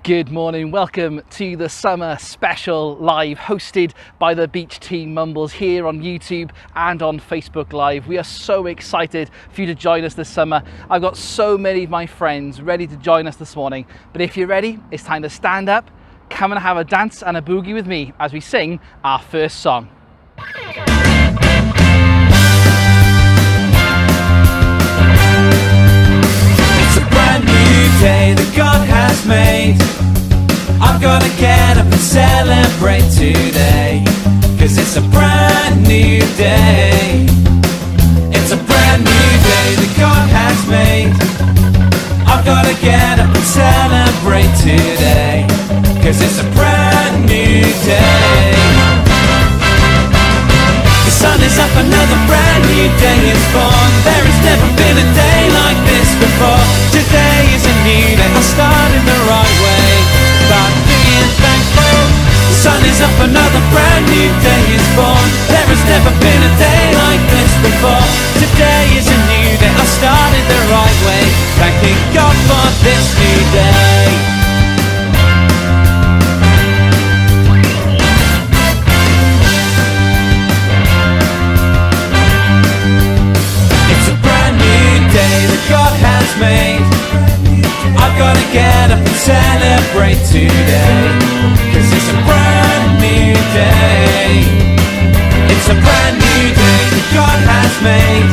Good morning, welcome to the summer special live hosted by the beach team Mumbles here on YouTube and on Facebook Live. We are so excited for you to join us this summer. I've got so many of my friends ready to join us this morning, but if you're ready, it's time to stand up, come and have a dance and a boogie with me as we sing our first song. It's a brand new day that God has made. I've gotta get up and celebrate today, 'cause it's a brand new day. It's a brand new day that God has made. I've gotta get up and celebrate today, 'cause it's a brand new day. The sun is up, another brand new day is born. There has never been a day like this before. Today is a new day, I start in the right way, but being thankful. The sun is up, another brand new day is born. There has never been a day like this before. Today is a new day, I started the right way, thanking God for this new day. It's a brand new day that God has made. I've gotta get up and celebrate today, 'cause it's a brand new day. It's a brand new day that God has made.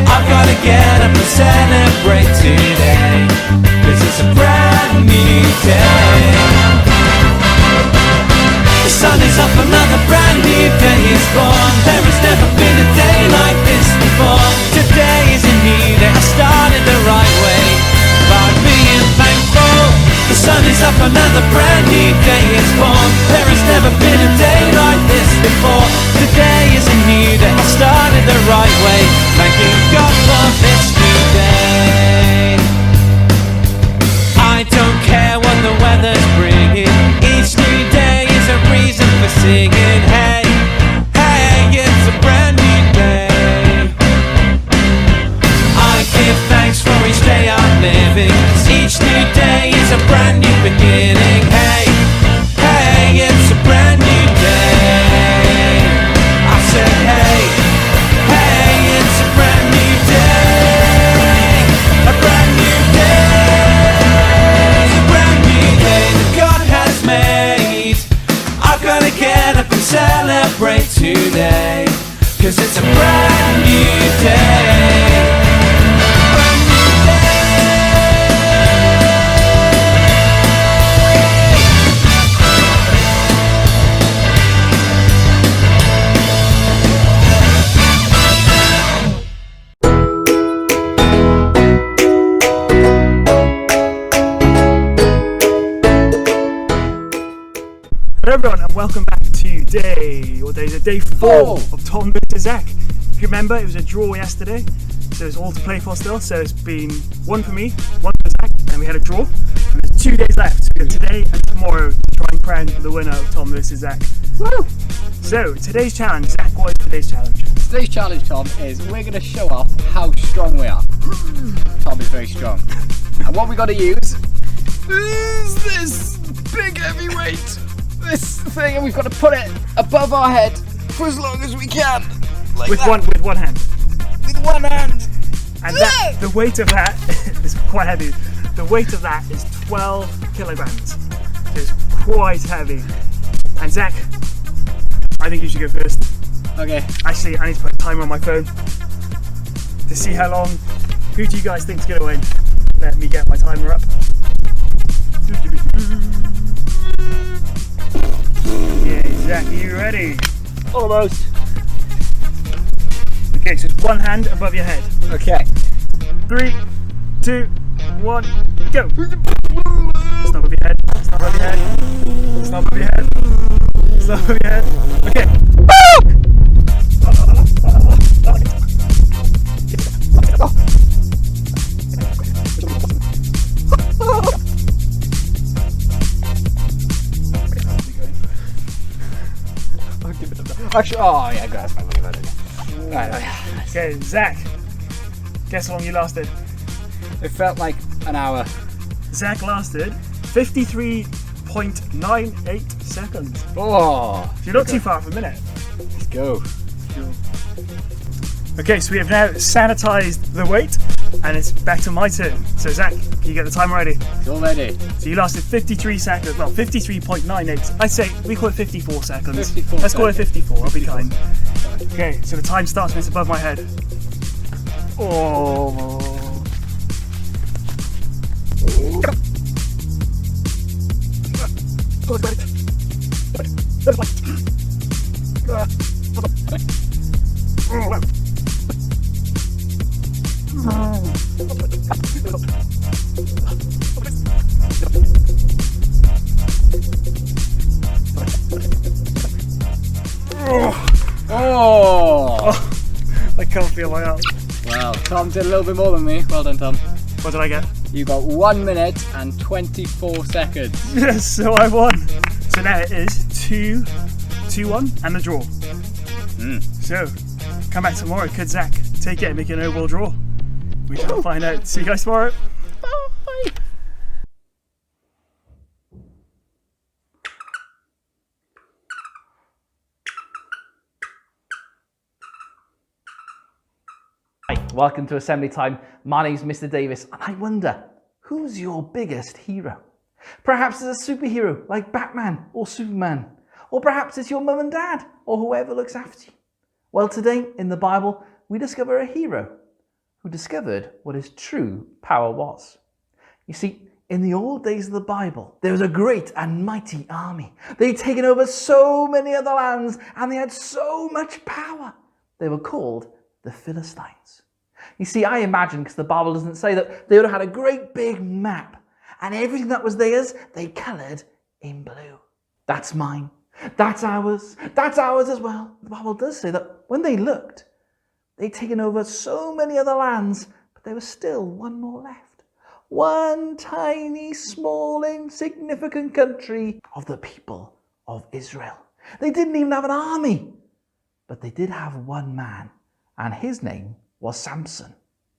I've gotta get up and celebrate today, 'cause it's a brand new day. The sun is up, another brand new day is born. There has never been a day like this before. Today is a new day, I started the right way, by being thankful. The sun is up, another brand new day is born. There has never been a day like this before. Today is a new day, I started the right way, thanking God for this new day. I don't care what the weather's bringing, each new day is a reason for singing. Hey, hey, it's a brand new day. I give thanks for each day I'm living, 'cause each new day is a brand new beginning. Hey, hey, it's a brand new day. I said hey, hey, it's a brand new day. A brand new day. A brand new day that God has made. I've gotta get up and celebrate today, 'cause it's a brand new day. Hello everyone and welcome back to day 4 of Tom vs Zach. If you remember, it was a draw yesterday, so it's all to play for still. So it's been one for me, one for Zach, and we had a draw. And there's 2 days left, so today and tomorrow to try and crown the winner of Tom vs Zach. Woo! So today's challenge, Zach, what is today's challenge? Today's challenge, Tom, is we're going to show off how strong we are. Tom is very strong. And what we got to use is this big heavy weight. This thing, and we've got to put it above our head for as long as we can. Like with that. with one hand. With one hand. And that, the weight of that is quite heavy. The weight of that is 12 kilograms. So it's quite heavy. And Zach, I think you should go first. Okay. Actually, I need to put a timer on my phone to see how long. Who do you guys think is going to win? Let me get my timer up. Yeah, Zach, are you ready? Almost. Okay, so it's one hand above your head. Okay. 3, 2, 1, go! It's not above your head. It's not above your head. It's not above your head. It's not above your head. Okay. Actually, oh yeah, that's my money. Right. Okay, Zach, guess how long you lasted? It felt like an hour. Zach lasted 53.98 seconds. Oh, So you're not too far from a minute. let's go. Okay, so we have now sanitized the weight, and it's back to my turn. So Zach, can you get the timer ready? It's all ready. So you lasted 53 seconds, well, 53.98. I'd say we call it 54 seconds. 54 Let's call it seconds. 54, I'll be kind. Okay, so the time starts when it's above my head. Oh. Oh! I can't feel my arm. Wow, Tom did a little bit more than me. Well done, Tom. What did I get? You got 1 minute and 24 seconds. Yes, so I won. So now it is 2-1 and the draw. So, come back tomorrow. Could Zach take it and make an overall draw? We shall find out. See you guys tomorrow. Bye. Hi, welcome to Assembly Time. My name's Mr. Davis, and I wonder, who's your biggest hero? Perhaps it's a superhero like Batman or Superman, or perhaps it's your mum and dad, or whoever looks after you. Well, today in the Bible, we discover a hero who discovered what his true power was. You see, in the old days of the Bible, there was a great and mighty army. They'd taken over so many other lands, and they had so much power. They were called the Philistines. You see, I imagine, because the Bible doesn't say, that they would have had a great big map, and everything that was theirs, they coloured in blue. That's mine. That's ours. That's ours as well. The Bible does say that when they looked, they'd taken over so many other lands, but there was still one more left. One tiny, small, insignificant country of the people of Israel. They didn't even have an army, but they did have one man, and his name was Samson.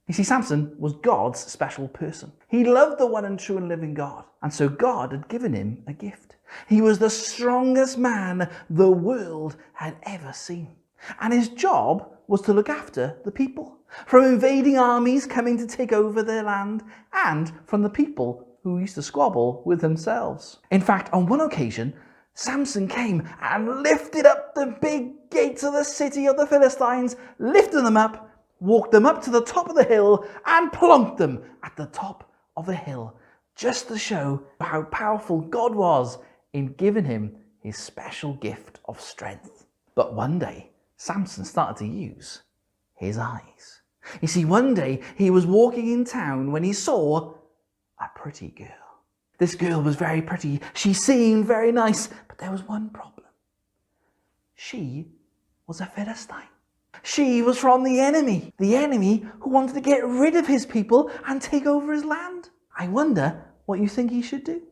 You see, Samson was God's special person. He loved the one and true and living God, and so God had given him a gift. He was the strongest man the world had ever seen, and his job was to look after the people, from invading armies coming to take over their land, and from the people who used to squabble with themselves. In fact, on one occasion, Samson came and lifted up the big gates of the city of the Philistines, lifted them up, walked them up to the top of the hill, and plonked them at the top of the hill, just to show how powerful God was in giving him his special gift of strength. But one day, Samson started to use his eyes. You see, one day he was walking in town when he saw a pretty girl. This girl was very pretty. She seemed very nice, but there was one problem. She was a Philistine. She was from the enemy who wanted to get rid of his people and take over his land. I wonder what you think he should do.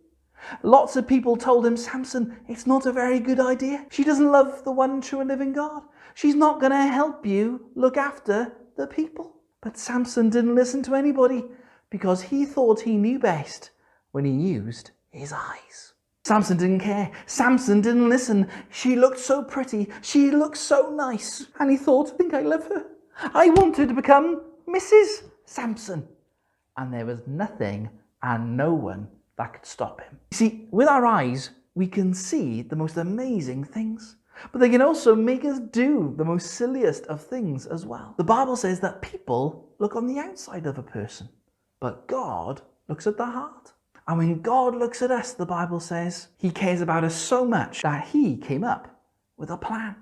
Lots of people told him, Samson, it's not a very good idea. She doesn't love the one true and living God. She's not going to help you look after the people. But Samson didn't listen to anybody because he thought he knew best when he used his eyes. Samson didn't care. Samson didn't listen. She looked so pretty. She looked so nice. And he thought, I think I love her. I want her to become Mrs. Samson. And there was nothing and no one that could stop him. You see, with our eyes, we can see the most amazing things, but they can also make us do the most silliest of things as well. The Bible says that people look on the outside of a person, but God looks at the heart. And when God looks at us, the Bible says he cares about us so much that he came up with a plan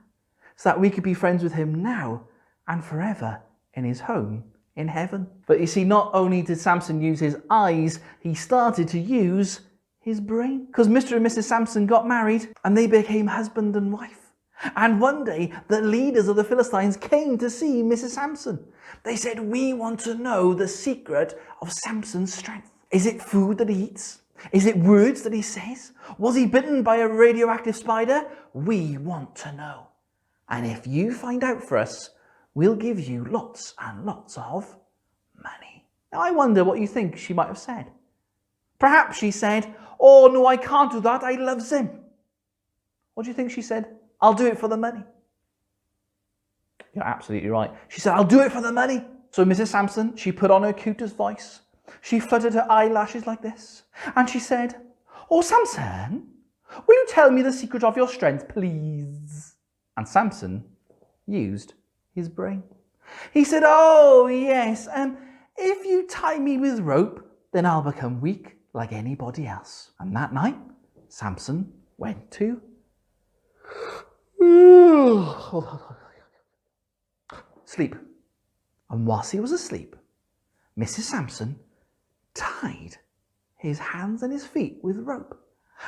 so that we could be friends with him now and forever in his home in heaven. But you see, not only did Samson use his eyes, he started to use his brain. Because Mr. and Mrs. Samson got married and they became husband and wife. And one day, the leaders of the Philistines came to see Mrs. Samson. They said, we want to know the secret of Samson's strength. Is it food that he eats? Is it words that he says? Was he bitten by a radioactive spider? We want to know. And if you find out for us, we'll give you lots and lots of money. Now I wonder what you think she might have said. Perhaps she said, oh no, I can't do that, I loves him. What do you think she said? I'll do it for the money. You're absolutely right. She said, I'll do it for the money. So Mrs. Sampson, she put on her cutest voice. She fluttered her eyelashes like this. And she said, oh, Samson, will you tell me the secret of your strength, please? And Samson used his brain. He said, oh, yes, if you tie me with rope, then I'll become weak like anybody else. And that night, Samson went to sleep. And whilst he was asleep, Mrs. Sampson tied his hands and his feet with rope.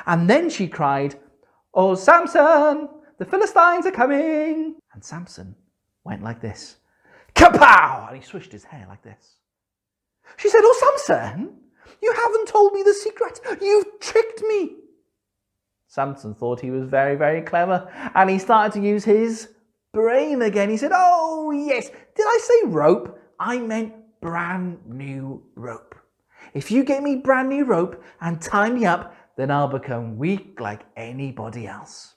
And then she cried, oh, Samson, the Philistines are coming. And Samson went like this. Kapow! And he swished his hair like this. She said, oh, Samson, you haven't told me the secret. You've tricked me. Samson thought he was very, very clever, and he started to use his brain again. He said, oh, yes, did I say rope? I meant brand new rope. If you get me brand new rope and tie me up, then I'll become weak like anybody else.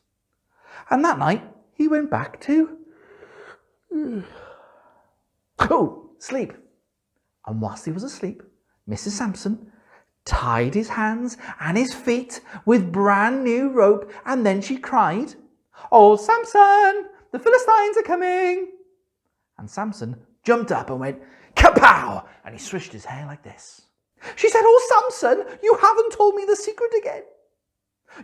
And that night, he went back to sleep. And whilst he was asleep, Mrs. Sampson tied his hands and his feet with brand new rope, and then she cried, oh, Samson, the Philistines are coming. And Samson jumped up and went, kapow! And he swished his hair like this. She said, oh, Samson, you haven't told me the secret again.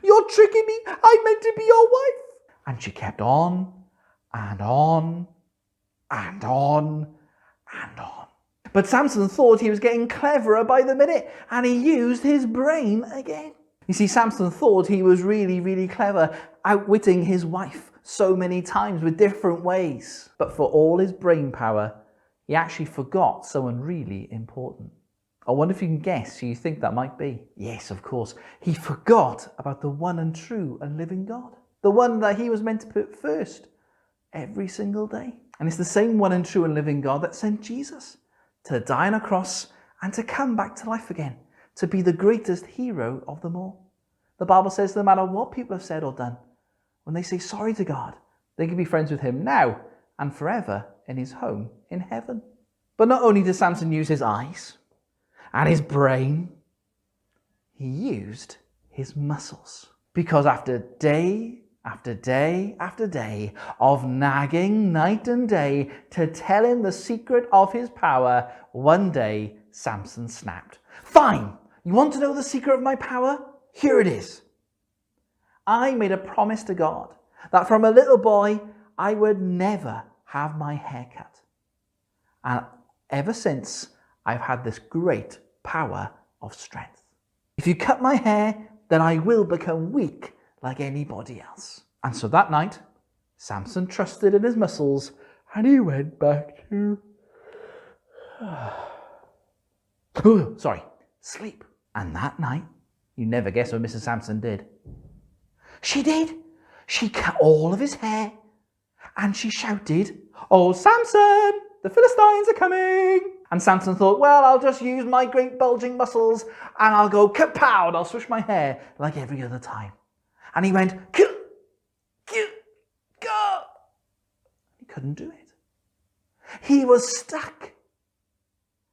You're tricking me. I meant to be your wife. And she kept on and on and on and on. But Samson thought he was getting cleverer by the minute, and he used his brain again. You see, Samson thought he was really, really clever, outwitting his wife so many times with different ways. But for all his brain power, he actually forgot someone really important. I wonder if you can guess who you think that might be. Yes, of course. He forgot about the one and true and living God. The one that he was meant to put first every single day. And it's the same one and true and living God that sent Jesus to die on a cross and to come back to life again, to be the greatest hero of them all. The Bible says no matter what people have said or done, when they say sorry to God, they can be friends with him now and forever in his home in heaven. But not only did Samson use his eyes and his brain, he used his muscles. Because after day after day after day of nagging night and day to tell him the secret of his power, one day Samson snapped. Fine, you want to know the secret of my power? Here it is. I made a promise to God that from a little boy I would never have my hair cut. And ever since, I've had this great power of strength. If you cut my hair, then I will become weak like anybody else. And so that night, Samson trusted in his muscles and he went back to sleep. And that night, you never guess what Mrs. Sampson did. She did. She cut all of his hair and she shouted, oh, Samson, the Philistines are coming. And Samson thought, well, I'll just use my great bulging muscles and I'll go kapow and I'll swish my hair like every other time. And he went, go. He couldn't do it. He was stuck.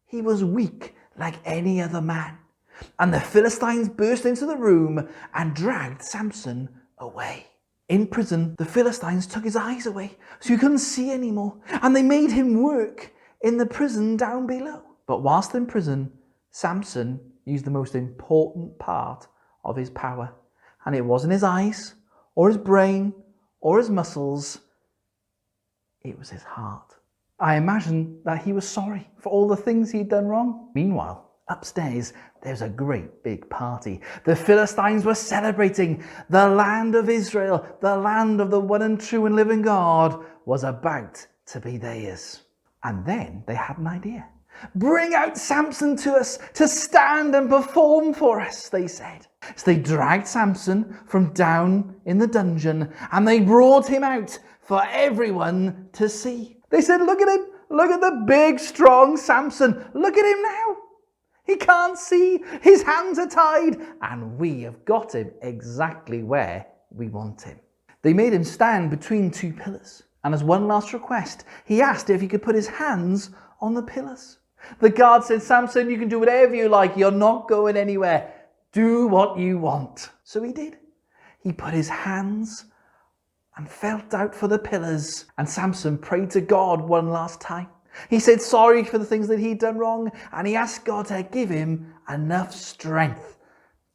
He was weak like any other man. And the Philistines burst into the room and dragged Samson away. In prison, the Philistines took his eyes away so he couldn't see anymore. And they made him work in the prison down below. But whilst in prison, Samson used the most important part of his power. And it wasn't his eyes, or his brain, or his muscles. It was his heart. I imagine that he was sorry for all the things he'd done wrong. Meanwhile, upstairs, there's a great big party. The Philistines were celebrating. The land of Israel, the land of the one and true and living God, was about to be theirs. And then they had an idea. Bring out Samson to us to stand and perform for us, they said. So they dragged Samson from down in the dungeon and they brought him out for everyone to see. They said, look at him. Look at the big, strong Samson. Look at him now. He can't see, his hands are tied, and we have got him exactly where we want him. They made him stand between two pillars, and as one last request, he asked if he could put his hands on the pillars. The guard said, Samson, you can do whatever you like, you're not going anywhere. Do what you want. So he did. He put his hands and felt out for the pillars, and Samson prayed to God one last time. He said sorry for the things that he'd done wrong, and he asked God to give him enough strength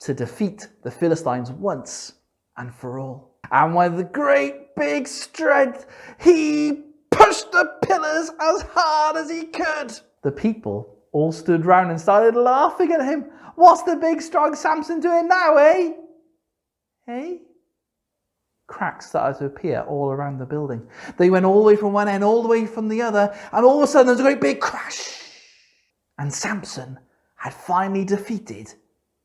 to defeat the Philistines once and for all. And with the great big strength, he pushed the pillars as hard as he could. The people all stood round and started laughing at him. What's the big strong Samson doing now, eh? Eh? Cracks started to appear all around the building. They went all the way from one end, all the way from the other, and all of a sudden there was a great big crash. And Samson had finally defeated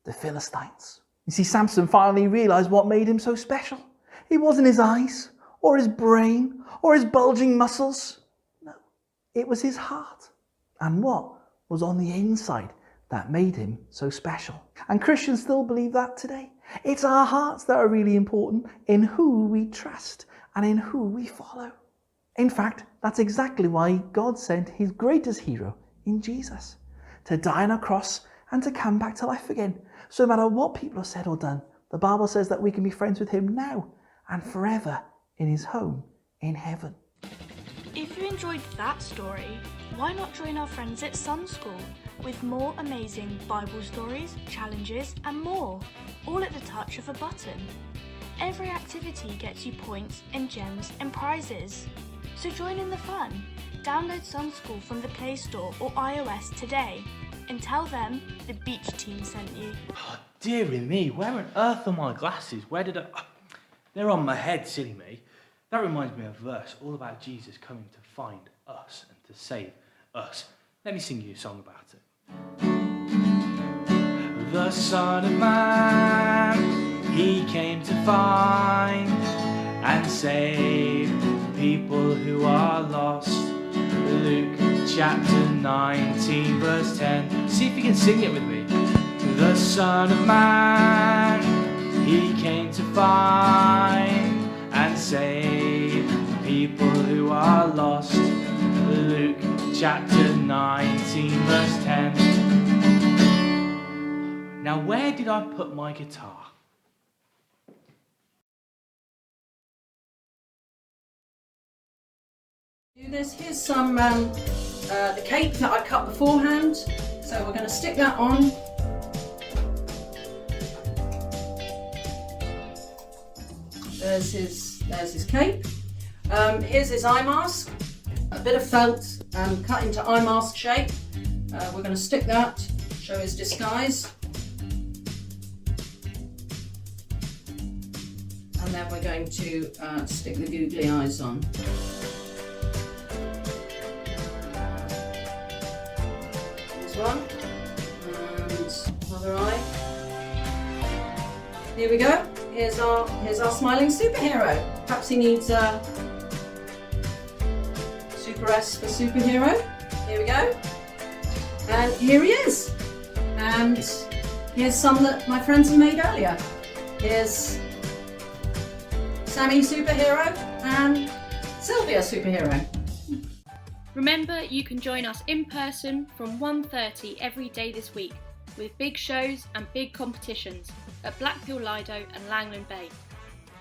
the Philistines. You see, Samson finally realized what made him so special. It wasn't his eyes, or his brain, or his bulging muscles. No, it was his heart. And what was on the inside that made him so special. And Christians still believe that today. It's our hearts that are really important in who we trust and in who we follow. In fact, that's exactly why God sent his greatest hero in Jesus, to die on a cross and to come back to life again. So no matter what people have said or done, the Bible says that we can be friends with him now and forever in his home in heaven. If you enjoyed that story, why not join our friends at Sun School with more amazing Bible stories, challenges and more, all at the touch of a button. Every activity gets you points and gems and prizes. So join in the fun. Download Sun School from the Play Store or iOS today and tell them the Beach Team sent you. Oh, dearie me, where on earth are my glasses? Where did I... They're on my head, silly me. That reminds me of a verse all about Jesus coming to find us and to save us. Let me sing you a song about it. The Son of Man, he came to find and save people who are lost. Luke chapter 19 verse 10. See if you can sing it with me. The Son of Man, he came to find and save people who are lost. Luke chapter 19 verse 10. Now where did I put my guitar? Do this. Here's some the cake that I cut beforehand. So we're going to stick that on. There's his cape. Here's his eye mask. A bit of felt cut into eye mask shape. We're going to stick that, show his disguise. And then we're going to stick the googly eyes on. Here's one. And another eye. Here we go. Here's our smiling superhero. Perhaps he needs Super S for superhero. Here we go. And here he is. And here's some that my friends have made earlier. Here's Sammy superhero and Sylvia superhero. Remember, you can join us in person from 1:30 every day this week with big shows and big competitions at Blackpill Lido and Langland Bay.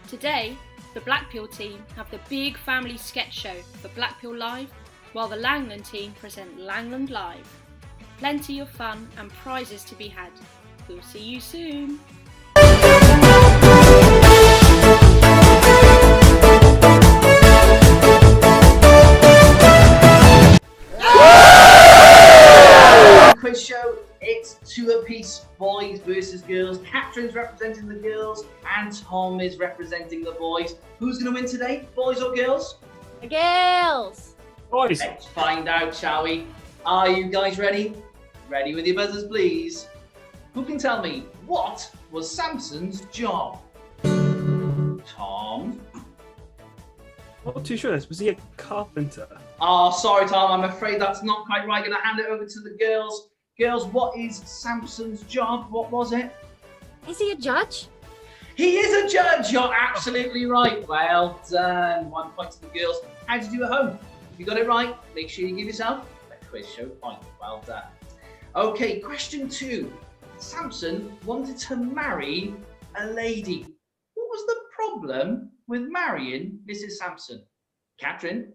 Today, the Blackpill team have the big family sketch show for Blackpill Live, while the Langland team present Langland Live. Plenty of fun and prizes to be had. We'll see you soon. Quiz show. It's two-apiece, boys versus girls. Catherine's representing the girls and Tom is representing the boys. Who's going to win today, boys or girls? The girls! Boys. Let's find out, shall we? Are you guys ready? Ready with your buzzers, please. Who can tell me, what was Samson's job? Tom? Not too sure. Was he a carpenter? Oh, sorry, Tom. I'm afraid that's not quite right. I'm going to hand it over to the girls. Girls, what is Samson's job? What was it? Is he a judge? He is a judge. You're absolutely right. Well done. 1 point to the girls. How did you do at home? If you got it right, make sure you give yourself a quiz show point. Well done. Okay, question 2. Samson wanted to marry a lady. What was the problem with marrying Mrs. Samson? Catherine?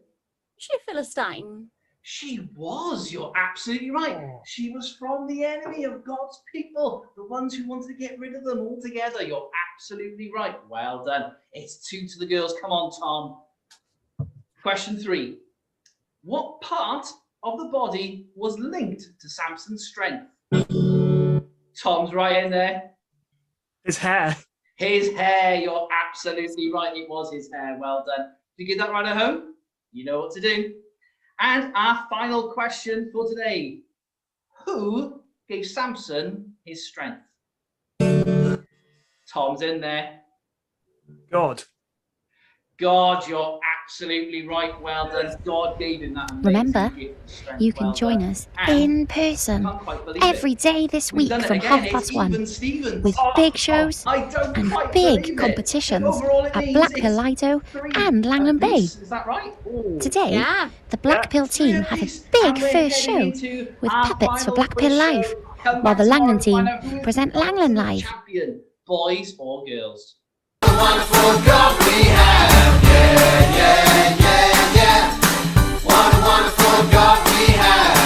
Is she a Philistine? She was. You're absolutely right. She was from the enemy of God's people, the ones who wanted to get rid of them altogether. You're absolutely right. Well done. It's 2 to the girls. Come on, Tom. Question 3. What part of the body was linked to Samson's strength? Tom's right in there. His hair. His hair. You're absolutely right. It was his hair. Well done. Did you get that right at home? You know what to do. And our final question for today. Who gave Samson his strength? Tom's in there. God. God, you're absolutely right. Well done. God gave him that amazing Remember, gift of strength. you can Well join done. us And in person I can't quite believe every it. day this We've week done it from again. 1:30 It's Stevens. with big shows I don't and quite big believe it. competitions Overall, it at means Blackpill it's Lido 3 and Langland Bay. apiece. Is that right? Today, Yeah. the Blackpill team have a big first show with puppets for Blackpill Live, while the Langland team present Langland Live. Champion, boys or girls? Wonderful God we have, yeah, yeah, yeah, yeah. What a wonderful God we have.